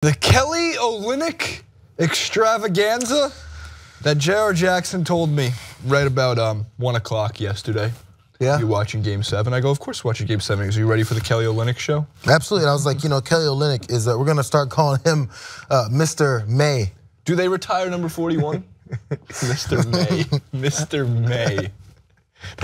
The Kelly Olynyk extravaganza that J.R. Jackson told me right about 1 o'clock yesterday. Yeah. You watching Game 7? I go, of course watching Game 7. Are you ready for the Kelly Olynyk show? Absolutely. And I was like, you know, Kelly Olynyk is, we're going to start calling him Mr. May. Do they retire number 41? Mr. May. Mr. May.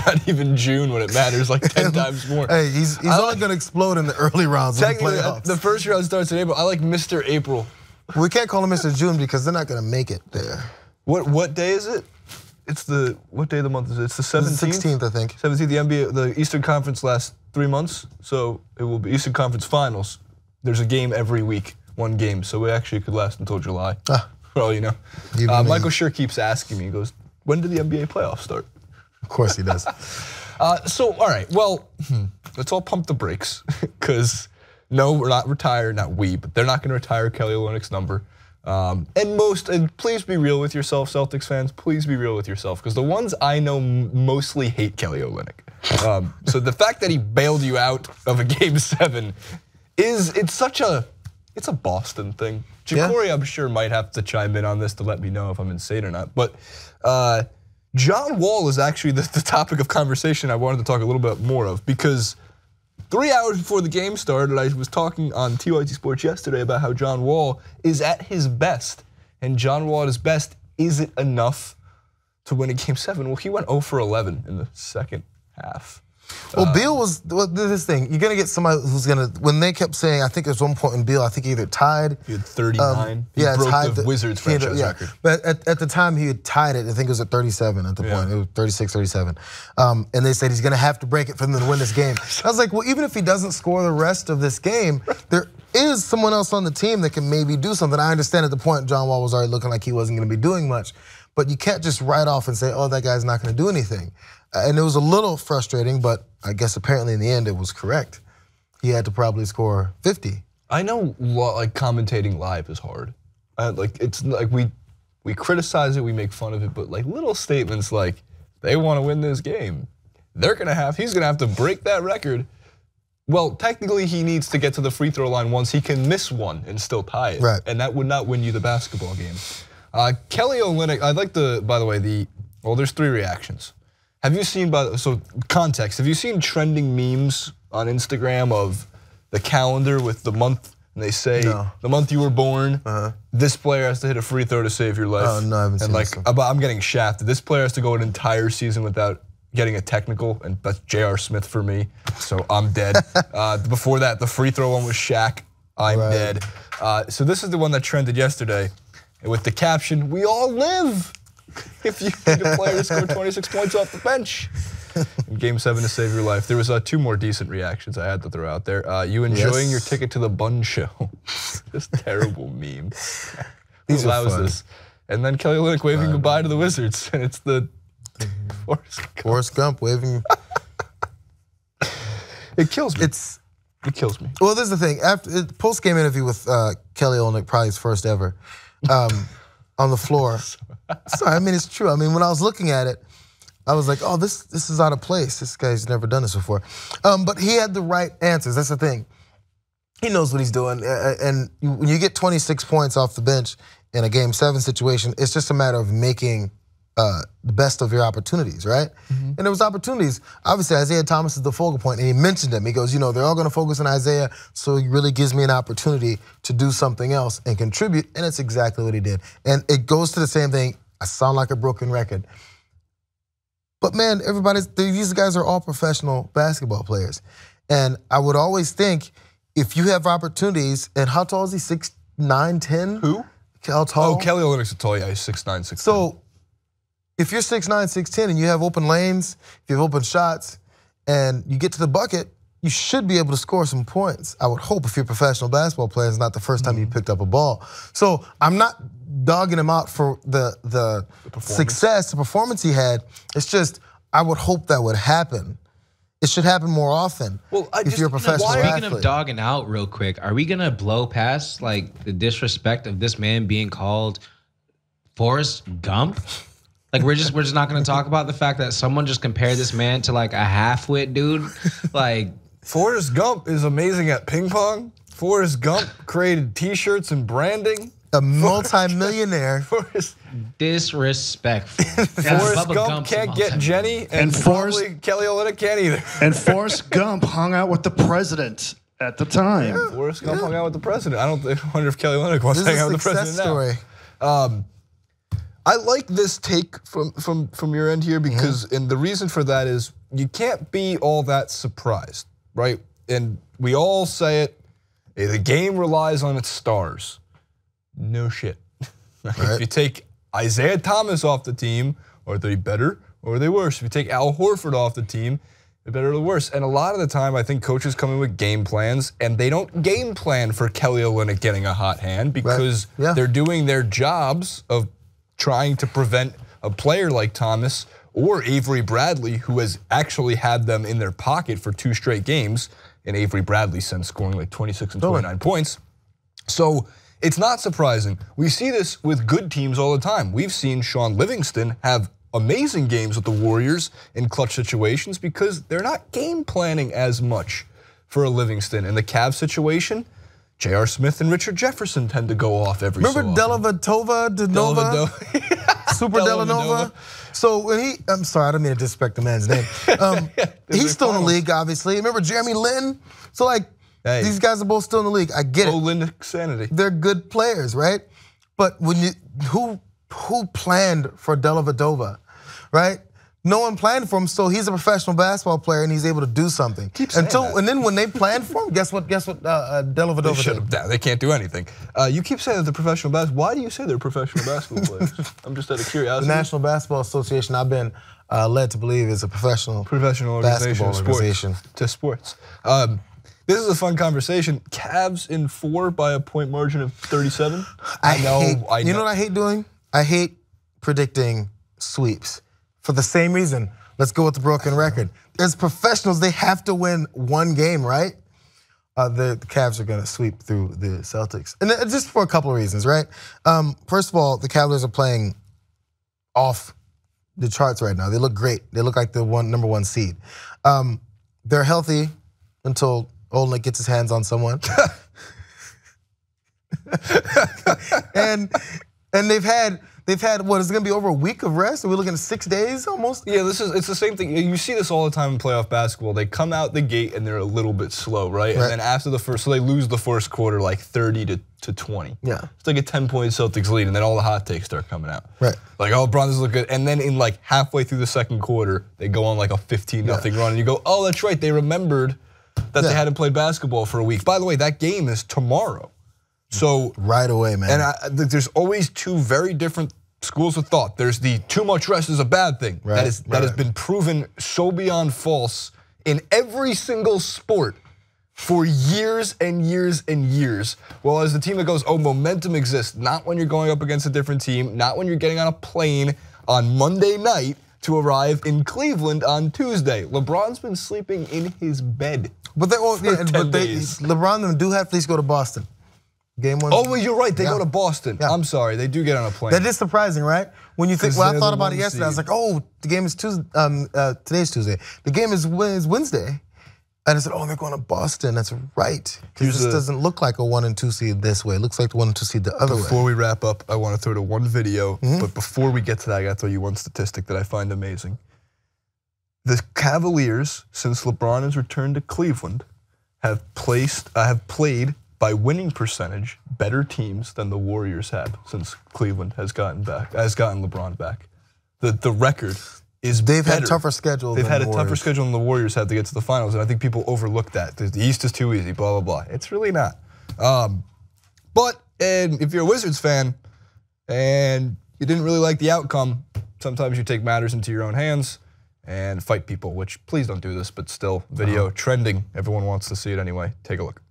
Not even June when it matters like 10 times more. Hey, he's only going to explode in the early rounds of the playoffs. The first round starts in April. I like Mr. April. We can't call him Mr. June because they're not going to make it there. What day is it? It's what day of the month is it? It's the 17th? The 16th, I think. 17th, the NBA, the Eastern Conference lasts 3 months, so it will be Eastern Conference Finals. There's a game every week, 1 game, so it actually could last until July, for all you know. Michael sure keeps asking me, he goes, when do the NBA playoffs start? Of course he does. So, all right, well, let's all pump the brakes, because no, we're not retired, not we, but they're not gonna retire Kelly Olynyk's number. And please be real with yourself, Celtics fans. Please be real with yourself, because the ones I know mostly hate Kelly Olynyk. So the fact that he bailed you out of a Game 7 it's a Boston thing. Ja'Cory, I'm sure, might have to chime in on this to let me know if I'm insane or not. But John Wall is actually the topic of conversation I wanted to talk a little bit more of, because 3 hours before the game started, I was talking on TYT Sports yesterday about how John Wall is at his best. And John Wall at his best isn't enough to win a Game 7. Well, he went 0 for 11 in the second half. Well, Beal was this thing. You're gonna get somebody who's gonna. When they kept saying, I think at one point in Beal, I think he either tied. He had 39. He broke tied the Wizards franchise record. But at the time he had tied it. I think it was at 37 at the point. It was 36, 37. And they said he's gonna have to break it for them to win this game. I was like, well, even if he doesn't score the rest of this game, there is someone else on the team that can maybe do something. I understand at the point John Wall was already looking like he wasn't gonna be doing much, but you can't just write off and say, oh, that guy's not gonna do anything. And it was a little frustrating, but I guess apparently in the end it was correct. He had to probably score 50. I know, like, commentating live is hard. It's like we criticize it, we make fun of it, but like little statements like they want to win this game, he's gonna have to break that record. Well, technically he needs to get to the free throw line once. He can miss one and still tie it, right? And that would not win you the basketball game. Kelly Olynyk, I'd like to, by the way, there's 3 reactions. Have you seen, context, have you seen trending memes on Instagram of the calendar with the month, and they say, the month you were born, this player has to hit a free throw to save your life. Oh, no, I haven't seen this. And I'm getting shafted. This player has to go an entire season without getting a technical, and that's J.R. Smith for me, so I'm dead. Before that, the free throw one was Shaq, I'm dead. So this is the one that trended yesterday, with the caption, "We all live if you need a player to score 26 points off the bench in Game 7 to save your life." There was 2 more decent reactions I had to throw out there. You enjoying your ticket to the Bun Show? This terrible meme. Who allows this? And then Kelly Olynyk waving goodbye to the Wizards, and it's the Forrest Gump waving. It kills me. It kills me. Well, this is the thing. After post-game interview with Kelly Olynyk, probably his first ever, on the floor. Sorry, I mean, it's true. I mean, when I was looking at it, I was like, oh, this is out of place. This guy's never done this before. But he had the right answers. That's the thing. He knows what he's doing. And when you get 26 points off the bench in a Game 7 situation, it's just a matter of making the best of your opportunities, right? And there was opportunities. Obviously, Isaiah Thomas is the focal point, and he mentioned him. He goes, you know, they're all gonna focus on Isaiah, so he really gives me an opportunity to do something else and contribute, and it's exactly what he did. And it goes to the same thing. I sound like a broken record. But man, these guys are all professional basketball players. And I would always think, if you have opportunities, and how tall is he, 6'9", 10? Who? How tall? Oh, Kelly Olynyk's a tall, yeah, he's 6'9", 6'10". So, if you're 6'9", 6'10", and you have open lanes, if you have open shots, and you get to the bucket, you should be able to score some points. I would hope, if you're a professional basketball player, it's not the first time you picked up a ball. So I'm not dogging him out for the success, the performance he had. It's just, I would hope that would happen. It should happen more often. Well, if you're a professional athlete. Speaking of dogging out real quick, are we gonna blow past like the disrespect of this man being called Forrest Gump? Like we're just not gonna talk about the fact that someone just compared this man to like a half-wit dude. Like Forrest Gump is amazing at ping pong. Forrest Gump created T-shirts and branding. A multi-millionaire. Disrespectful. Forrest Gump can't get Jenny, and probably Kelly Olynyk can't either. And Forrest Gump hung out with the president at the time. Yeah, Forrest Gump hung out with the president. I wonder if Kelly Olynyk wants to hang out with the president story. now. I like this take from your end here because, and the reason for that is you can't be all that surprised, right? And we all say it. Hey, the game relies on its stars. No shit. Right. If you take Isaiah Thomas off the team, are they better or are they worse? If you take Al Horford off the team, they're better or worse. And a lot of the time, I think coaches come in with game plans, and they don't game plan for Kelly Olynyk getting a hot hand because they're doing their jobs of trying to prevent a player like Thomas or Avery Bradley, who has actually had them in their pocket for 2 straight games, and Avery Bradley since scoring like 26 and 29 points. So it's not surprising. We see this with good teams all the time. We've seen Sean Livingston have amazing games with the Warriors in clutch situations because they're not game planning as much for a Livingston. In the Cavs situation, J.R. Smith and Richard Jefferson tend to go off every so often. Remember Dellavedova? Super Dellavedova? So when I'm sorry, I don't mean to disrespect the man's name. He's still in the league, obviously. Remember Jeremy Lin? So like, these guys are both still in the league. I get it. Olynyk sanity. They're good players, right? But when who planned for Dellavedova, right? No one planned for him, so he's a professional basketball player and he's able to do something. And then when they planned for him, guess what? Dellavedova did. They can't do anything. You keep saying that they're professional basketball. Why do you say they're professional basketball players? I'm just out of curiosity. The National Basketball Association, I've been led to believe, is a professional organization to sports. This is a fun conversation. Cavs in 4 by a point margin of 37. I know. You know what I hate doing? I hate predicting sweeps. For the same reason, let's go with the broken record. As professionals, they have to win 1 game, right? The Cavs are gonna sweep through the Celtics. And just for a couple of reasons, right? First of all, the Cavaliers are playing off the charts right now. They look great. They look like the number 1 seed. They're healthy until Olynyk gets his hands on someone. and they've had what is it gonna be over a week of rest? Are we looking at 6 days almost? Yeah, it's the same thing. You see this all the time in playoff basketball. They come out the gate and they're a little bit slow, right? And then after the first, so they lose the first quarter like 30 to 20. Yeah. It's like a 10-point Celtics lead, and then all the hot takes start coming out. Right. Like, oh, Bronzes look good. And then in like halfway through the second quarter, they go on like a 15-0 run, and you go, oh, that's right, they remembered that they hadn't played basketball for a week. By the way, that game is tomorrow. So right away, man. And there's always 2 very different schools of thought. There's the too much rest is a bad thing. That has been proven so beyond false in every single sport for years and years and years. Well, as the team that goes, oh, momentum exists, not when you're going up against a different team, not when you're getting on a plane on Monday night to arrive in Cleveland on Tuesday. LeBron's been sleeping in his bed. But LeBron and them do have to at least go to Boston. Game 1. Oh, well, you're right. They go to Boston. I'm sorry. They do get on a plane. That is surprising, right? When you think, well, I thought about it yesterday. I was like, oh, the game is Tuesday. Today's Tuesday. The game is Wednesday. And I said, oh, they're going to Boston. That's right. Because this doesn't look like a 1 and 2 seed this way. It looks like the 1 and 2 seed the other way. Before we wrap up, I want to throw to one video. But before we get to that, I got to throw you one statistic that I find amazing. The Cavaliers, since LeBron has returned to Cleveland, have played by winning percentage better teams than the Warriors have since Cleveland has gotten LeBron back. The record is they've had tougher schedules. They've had a tougher schedule than the Warriors had to get to the finals, and I think people overlook that. The East is too easy, blah blah blah. It's really not. But if you're a Wizards fan and you didn't really like the outcome, sometimes you take matters into your own hands and fight people. Which please don't do this, but still, video trending. Everyone wants to see it anyway. Take a look.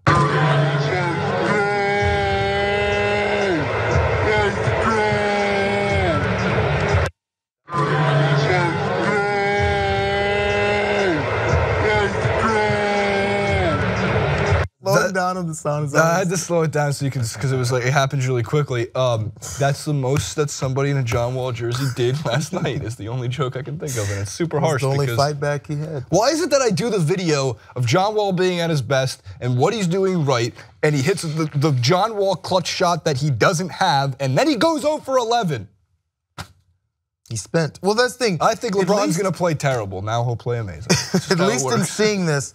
Slow it down sound of the sound is I had to slow it down so you can, because it was like, it happens really quickly. That's the most that somebody in a John Wall jersey did last night is the only joke I can think of, and it's super harsh. the only because fight back he had. why is it that I do the video of John Wall being at his best and what he's doing right, and he hits the John Wall clutch shot that he doesn't have, and then he goes 0 for 11? He spent. Well, that's the thing. I think LeBron's going to play terrible. Now he'll play amazing. At least in seeing this,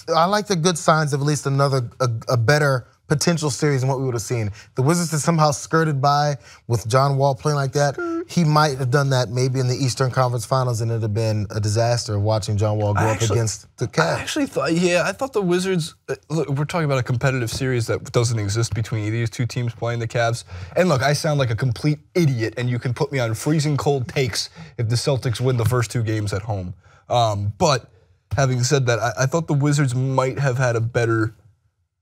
I like the good signs of at least a better potential series than what we would have seen. The Wizards have somehow skirted by with John Wall playing like that. He might have done that maybe in the Eastern Conference Finals, and it'd have been a disaster watching John Wall go up against the Cavs. I actually thought, I thought the Wizards, look, we're talking about a competitive series that doesn't exist between either of these two teams playing the Cavs. And look, I sound like a complete idiot, and you can put me on freezing cold takes if the Celtics win the first 2 games at home. But having said that, I thought the Wizards might have had a better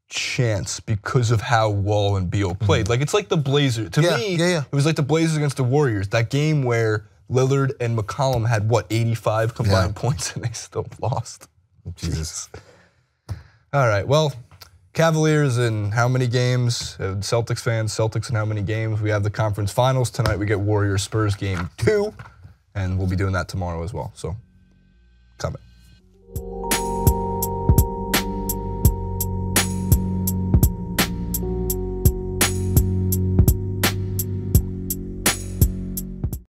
chance because of how Wall and Beal played. Like, it's like the Blazers. To me, it was like the Blazers against the Warriors. That game where Lillard and McCollum had, what, 85 combined points, and they still lost. Jesus. All right, well, Cavaliers in how many games? Celtics fans, Celtics in how many games? We have the conference finals. Tonight we get Warriors-Spurs game 2, and we'll be doing that tomorrow as well. So, comment.